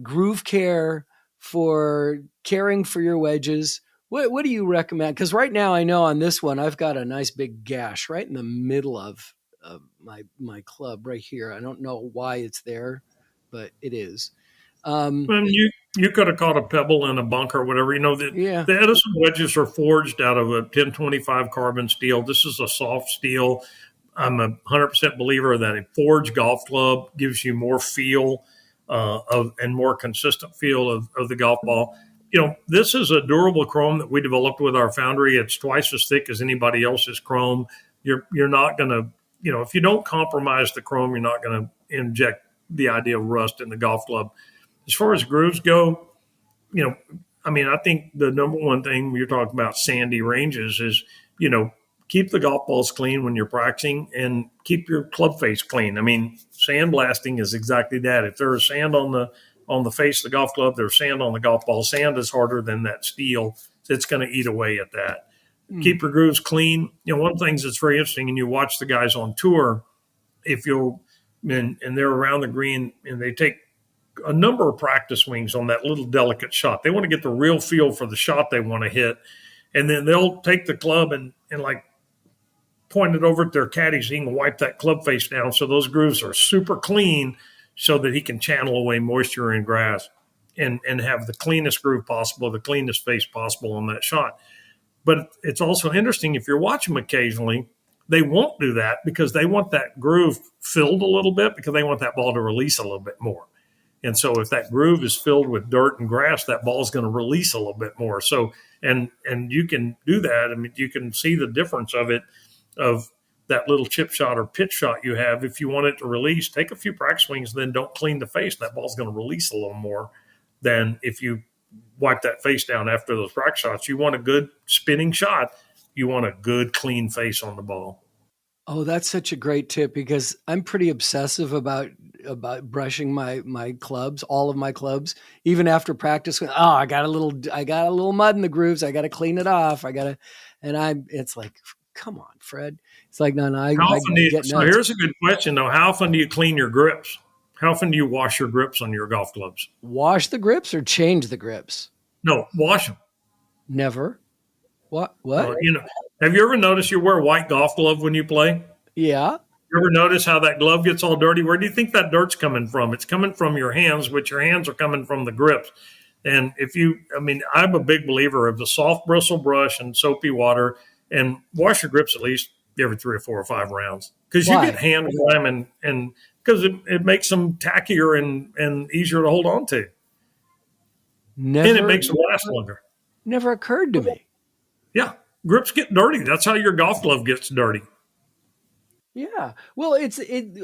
groove care, for caring for your wedges. What do you recommend? Because right now I know on this one, I've got a nice big gash right in the middle of my club right here. I don't know why it's there, but it is. You could have caught a pebble in a bunker or whatever. The Edison wedges are forged out of a 1025 carbon steel. This is a soft steel. I'm a 100% believer that a forged golf club gives you more feel and more consistent feel of the golf ball. This is a durable chrome that we developed with our foundry. It's twice as thick as anybody else's chrome. You're not going to, if you don't compromise the chrome, you're not going to inject the idea of rust in the golf club. As far as grooves go, I think the number one thing you're talking about sandy ranges is, keep the golf balls clean when you're practicing and keep your club face clean. Sandblasting is exactly that. If there's sand on the face of the golf club, there's sand on the golf ball. Sand is harder than that steel. So it's going to eat away at that. Keep your grooves clean. One of the things that's very interesting, and you watch the guys on tour, and they're around the green and they take a number of practice swings on that little delicate shot. They want to get the real feel for the shot they want to hit. And then they'll take the club and like point it over at their caddy so he can wipe that club face down. So those grooves are super clean so that he can channel away moisture in grass and have the cleanest groove possible, the cleanest face possible on that shot. But it's also interesting, if you're watching them occasionally, they won't do that because they want that groove filled a little bit because they want that ball to release a little bit more. And so if that groove is filled with dirt and grass, that ball is going to release a little bit more. So, and you can do that. I mean, you can see the difference of it, of that little chip shot or pitch shot you have. If you want it to release, take a few practice swings, then don't clean the face. That ball's going to release a little more than if you wipe that face down after those practice shots. You want a good spinning shot. You want a good clean face on the ball. Oh, that's such a great tip, because I'm pretty obsessive about brushing my clubs, all of my clubs, even after practice. I got a little mud in the grooves. I got to clean it off. It's like, come on, Fred. It's like, no, so here's a good question though. How often do you clean your grips? How often do you wash your grips on your golf clubs? Wash the grips or change the grips? No, wash them. Never. What? Have you ever noticed you wear a white golf glove when you play? Yeah. You ever notice how that glove gets all dirty? Where do you think that dirt's coming from? It's coming from your hands, but your hands are coming from the grips. And I'm a big believer of the soft bristle brush and soapy water, and wash your grips at least every 3 or 4 or 5 rounds. Because you get hand grime and because it makes them tackier and easier to hold on to. And it makes them last longer. Never occurred to me. Yeah. Grips get dirty. That's how your golf glove gets dirty. Yeah. Well,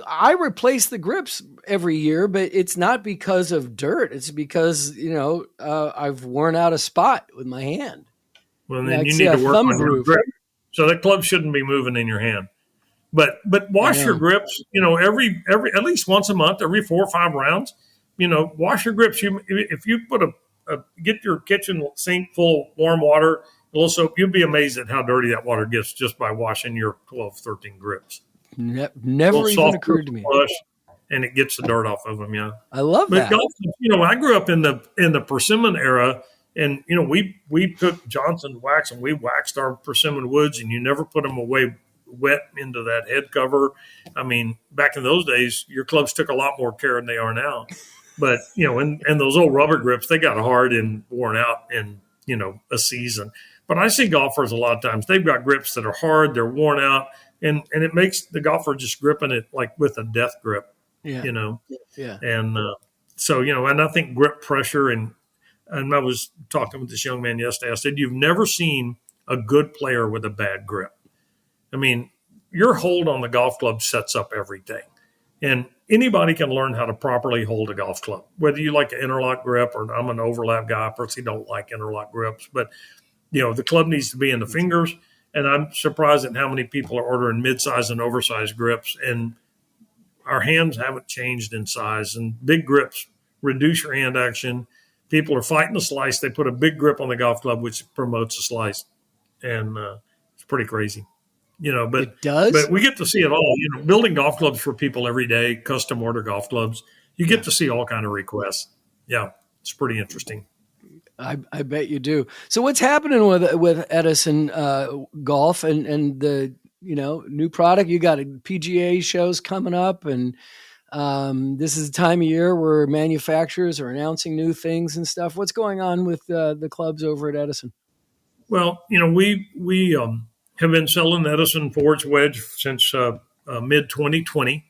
I replace the grips every year, but it's not because of dirt. It's because, I've worn out a spot with my hand. Well, then you need to work on your grip. So the club shouldn't be moving in your hand. But wash your grips, every at least once a month, every 4 or 5 rounds, wash your grips. If you put get your kitchen sink full of warm water, a little soap, you'd be amazed at how dirty that water gets just by washing your 12, 13 grips. Never even occurred to me. And it gets the dirt off of them. Yeah. I love that. Golf, I grew up in the persimmon era, and, we took Johnson wax and we waxed our persimmon woods, and you never put them away wet into that head cover. I mean, back in those days, your clubs took a lot more care than they are now. But, and those old rubber grips, they got hard and worn out in, a season. But I see golfers a lot of times, they've got grips that are hard, they're worn out, and it makes the golfer just gripping it like with a death grip, Yeah. Yeah. And so, and I think grip pressure, and I was talking with this young man yesterday, I said, you've never seen a good player with a bad grip. I mean, your hold on the golf club sets up everything. And anybody can learn how to properly hold a golf club, whether you like an interlock grip, or I'm an overlap guy. I personally don't like interlock grips, but the club needs to be in the fingers. And I'm surprised at how many people are ordering mid-size and oversized grips, and our hands haven't changed in size. And big grips reduce your hand action. People are fighting the slice. They put a big grip on the golf club, which promotes the slice. And it's pretty crazy. But it does. But we get to see it all. Building golf clubs for people every day, custom order golf clubs. You get to see all kind of requests. Yeah, it's pretty interesting. I bet you do. So what's happening with Edison Golf and the new product? You got PGA shows coming up, and this is the time of year where manufacturers are announcing new things and stuff. What's going on with the clubs over at Edison? Well, we have been selling Edison Forge Wedge since mid 2020.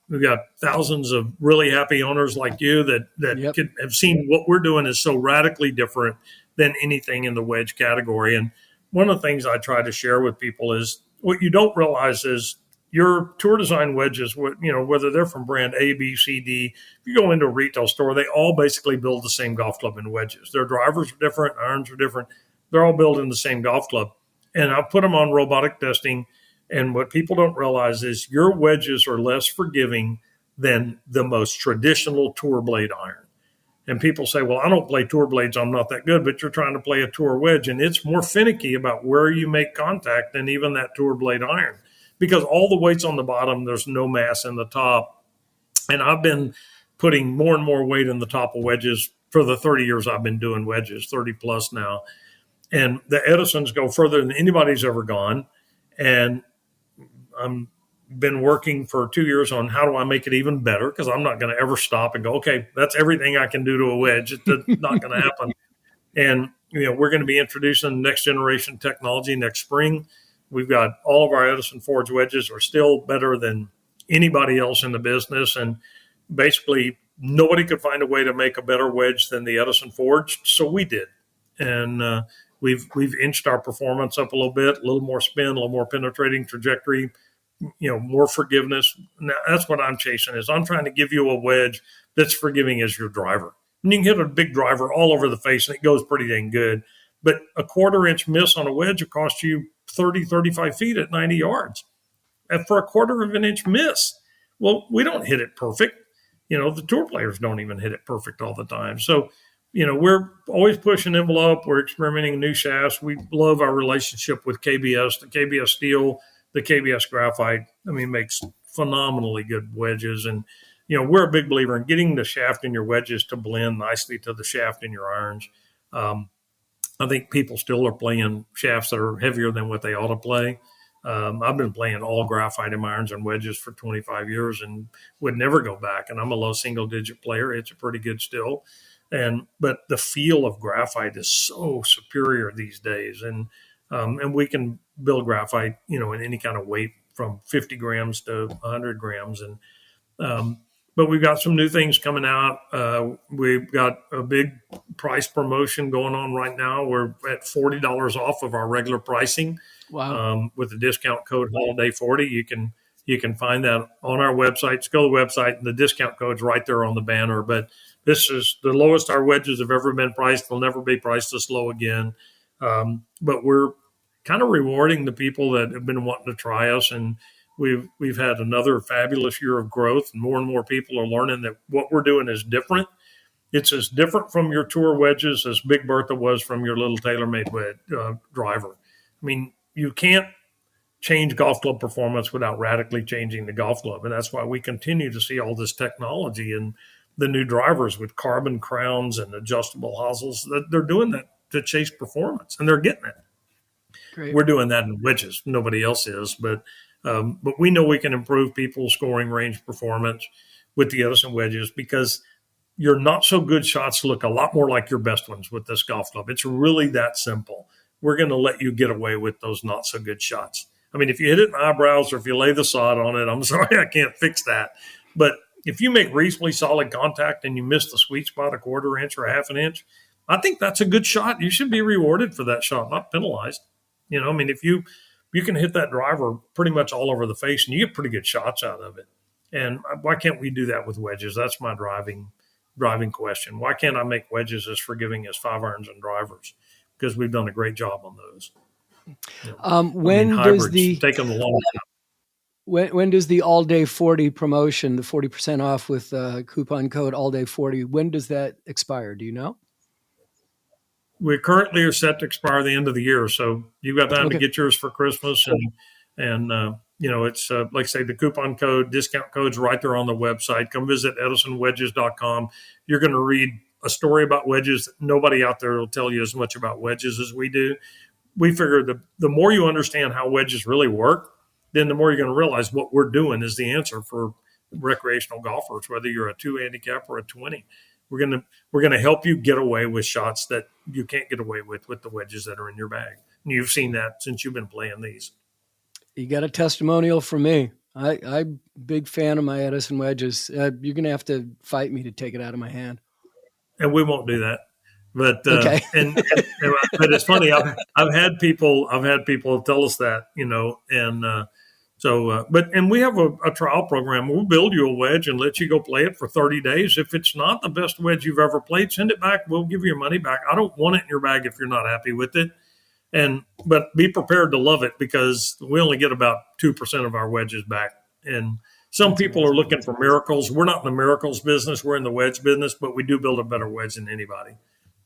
We've got thousands of really happy owners like you that have seen what we're doing is so radically different than anything in the wedge category. And one of the things I try to share with people is what you don't realize is your tour design wedges, whether they're from brand A, B, C, D, if you go into a retail store, they all basically build the same golf club in wedges. Their drivers are different, irons are different. They're all built in the same golf club. And I put them on robotic testing. And what people don't realize is your wedges are less forgiving than the most traditional tour blade iron. And people say, well, I don't play tour blades, I'm not that good, but you're trying to play a tour wedge. And it's more finicky about where you make contact than even that tour blade iron, because all the weight's on the bottom, there's no mass in the top. And I've been putting more and more weight in the top of wedges for the 30 years I've been doing wedges, 30 plus now. And the Edisons go further than anybody's ever gone. And I've been working for 2 years on how do I make it even better, because I'm not going to ever stop and go, okay, that's everything I can do to a wedge. It's not going to happen. And, we're going to be introducing next generation technology next spring. We've got all of our Edison Forge wedges are still better than anybody else in the business. And basically nobody could find a way to make a better wedge than the Edison Forge, so we did. And we've inched our performance up a little bit, a little more spin, a little more penetrating trajectory, more forgiveness. Now, that's what I'm chasing is I'm trying to give you a wedge that's forgiving as your driver. And you can hit a big driver all over the face and it goes pretty dang good. But a 1/4 inch miss on a wedge will cost you 30, 35 feet at 90 yards. And for a 1/4 of an inch miss, well, we don't hit it perfect. The tour players don't even hit it perfect all the time. So, we're always pushing envelope. We're experimenting new shafts. We love our relationship with KBS, the KBS steel, the KBS graphite. Makes phenomenally good wedges. And, we're a big believer in getting the shaft in your wedges to blend nicely to the shaft in your irons. I think people still are playing shafts that are heavier than what they ought to play. I've been playing all graphite in my irons and wedges for 25 years and would never go back. And I'm a low single-digit player. It's a pretty good still. But the feel of graphite is so superior these days. And we can build graphite, in any kind of weight from 50 grams to 100 grams. But we've got some new things coming out. We've got a big price promotion going on right now. We're at $40 off of our regular pricing. Wow. With the discount code HOLIDAY40. You can find that on our website. Just go to the website and the discount code's right there on the banner. But this is the lowest our wedges have ever been priced. They'll never be priced this low again. But we're kind of rewarding the people that have been wanting to try us. And we've had another fabulous year of growth. And more people are learning that what we're doing is different. It's as different from your tour wedges as Big Bertha was from your little TaylorMade driver. You can't change golf club performance without radically changing the golf club. And that's why we continue to see all this technology and the new drivers with carbon crowns and adjustable hosels. They're doing that to chase performance, and they're getting it. Great. We're doing that in wedges. Nobody else is. But we know we can improve people's scoring range performance with the Edison wedges because your not so good shots look a lot more like your best ones with this golf club. It's really that simple. We're going to let you get away with those not so good shots. If you hit it in the eyebrows or if you lay the sod on it, I'm sorry, I can't fix that. But if you make reasonably solid contact and you miss the sweet spot a 1/4 inch or a 1/2 inch, I think that's a good shot. You should be rewarded for that shot, not penalized. If you can hit that driver pretty much all over the face and you get pretty good shots out of it. And why can't we do that with wedges? That's my driving question. Why can't I make wedges as forgiving as 5-irons and drivers? Because we've done a great job on those. When does taking the long time. When does the All Day 40 promotion, the 40% off with coupon code All Day 40, when does that expire? Do you know? We currently are set to expire the end of the year, so you've got time to get yours for Christmas, and it's like I say, the coupon code, discount code's right there on the website. Come visit EdisonWedges.com. You're going to read a story about wedges. Nobody out there will tell you as much about wedges as we do. We figure the more you understand how wedges really work, then the more you're going to realize what we're doing is the answer for recreational golfers, whether you're a 2 handicap or a 20. We're going to help you get away with shots that you can't get away with the wedges that are in your bag. And you've seen that since you've been playing these. You got a testimonial from me. I'm a big fan of my Edison wedges. You're going to have to fight me to take it out of my hand. And we won't do that. But okay. But it's funny. I've had people tell us that, and we have a trial program. We'll build you a wedge and let you go play it for 30 days. If it's not the best wedge you've ever played, send it back. We'll give you your money back. I don't want it in your bag if you're not happy with it. But be prepared to love it because we only get about 2% of our wedges back. And some people are looking for miracles. We're not in the miracles business. We're in the wedge business, but we do build a better wedge than anybody.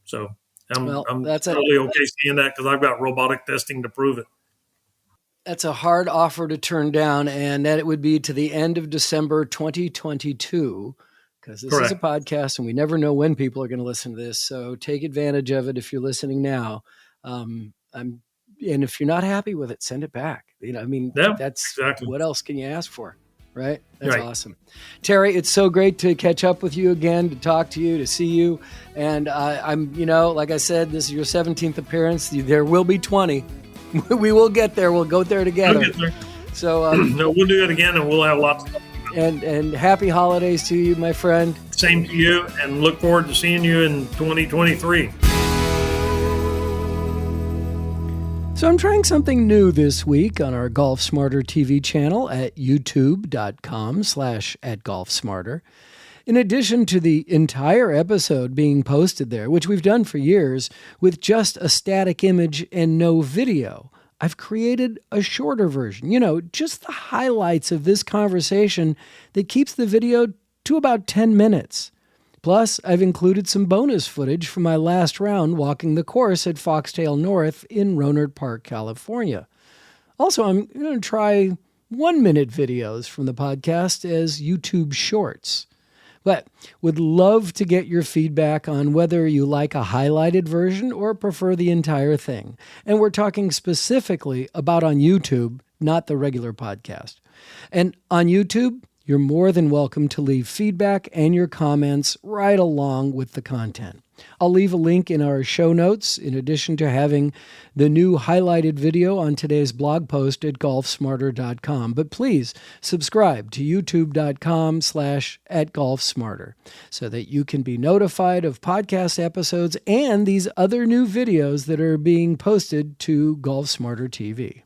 So I'm totally okay seeing that because I've got robotic testing to prove it. That's a hard offer to turn down, and that it would be to the end of December 2022 because this is a podcast and we never know when people are going to listen to this. So take advantage of it if you're listening now. And if you're not happy with it, send it back. That's exactly. What else can you ask for? Right? That's awesome. Terry, it's so great to catch up with you again, to talk to you, to see you. And I'm, like I said, this is your 17th appearance. There will be 20. We will get there. We'll go there together. We'll get there. So no, we'll do it again, and we'll have lots of And happy holidays to you, my friend. Same to you, and look forward to seeing you in 2023. So I'm trying something new this week on our Golf Smarter TV channel at youtube.com/@golfsmarter. In addition to the entire episode being posted there, which we've done for years, with just a static image and no video, I've created a shorter version, just the highlights of this conversation that keeps the video to about 10 minutes. Plus, I've included some bonus footage from my last round walking the course at Foxtail North in Rohnert Park, California. Also, I'm going to try 1-minute videos from the podcast as YouTube shorts. But would love to get your feedback on whether you like a highlighted version or prefer the entire thing. And we're talking specifically about on YouTube, not the regular podcast. And on YouTube, you're more than welcome to leave feedback and your comments right along with the content. I'll leave a link in our show notes, in addition to having the new highlighted video on today's blog post at golfsmarter.com. But please subscribe to youtube.com/@golfsmarter so that you can be notified of podcast episodes and these other new videos that are being posted to Golf Smarter TV.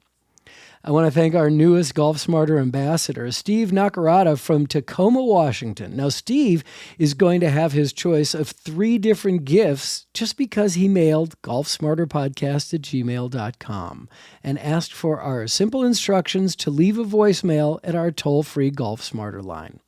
I want to thank our newest Golf Smarter ambassador, Steve Nakarada from Tacoma, Washington. Now, Steve is going to have his choice of 3 different gifts just because he mailed golfsmarterpodcast@gmail.com and asked for our simple instructions to leave a voicemail at our toll-free Golf Smarter line.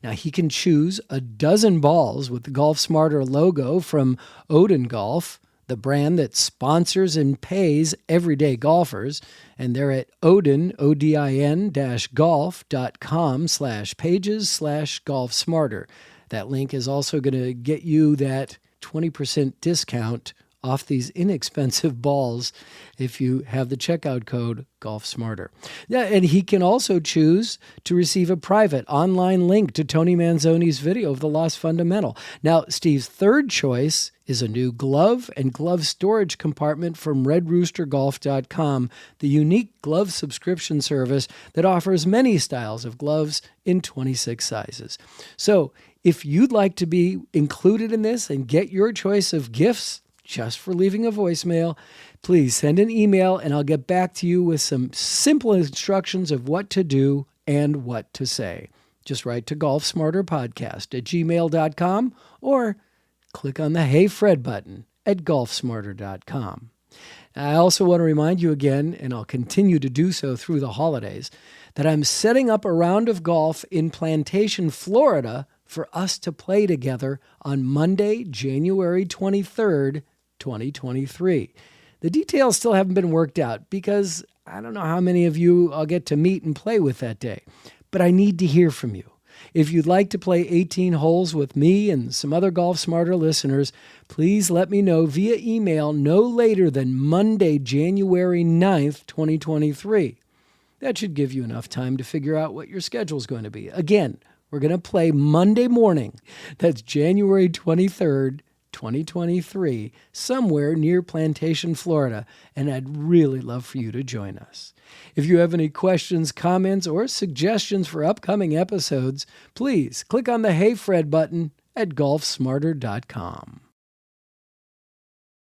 Now, he can choose a dozen balls with the Golf Smarter logo from Odin Golf, the brand that sponsors and pays everyday golfers, and they're at odin-golf.com/pages/golfsmarter. That link is also going to get you that 20% discount off these inexpensive balls if you have the checkout code Golf Smarter. Yeah, and he can also choose to receive a private online link to Tony Manzoni's video of the Lost Fundamental. Now, Steve's third choice is a new glove and glove storage compartment from redroostergolf.com, the unique glove subscription service that offers many styles of gloves in 26 sizes. So, if you'd like to be included in this and get your choice of gifts just for leaving a voicemail, please send an email and I'll get back to you with some simple instructions of what to do and what to say. Just write to golfsmarterpodcast@gmail.com or click on the Hey Fred button at golfsmarter.com. I also want to remind you again, and I'll continue to do so through the holidays, that I'm setting up a round of golf in Plantation, Florida for us to play together on Monday, January 23rd, 2023. The details still haven't been worked out because I don't know how many of you I'll get to meet and play with that day, but I need to hear from you. If you'd like to play 18 holes with me and some other Golf Smarter listeners, please let me know via email no later than Monday, January 9th, 2023. That should give you enough time to figure out what your schedule is going to be. Again, we're going to play Monday morning. That's January 23rd, 2023, somewhere near Plantation, Florida, and I'd really love for you to join us. If you have any questions, comments, or suggestions for upcoming episodes, please click on the Hey Fred button at golfsmarter.com.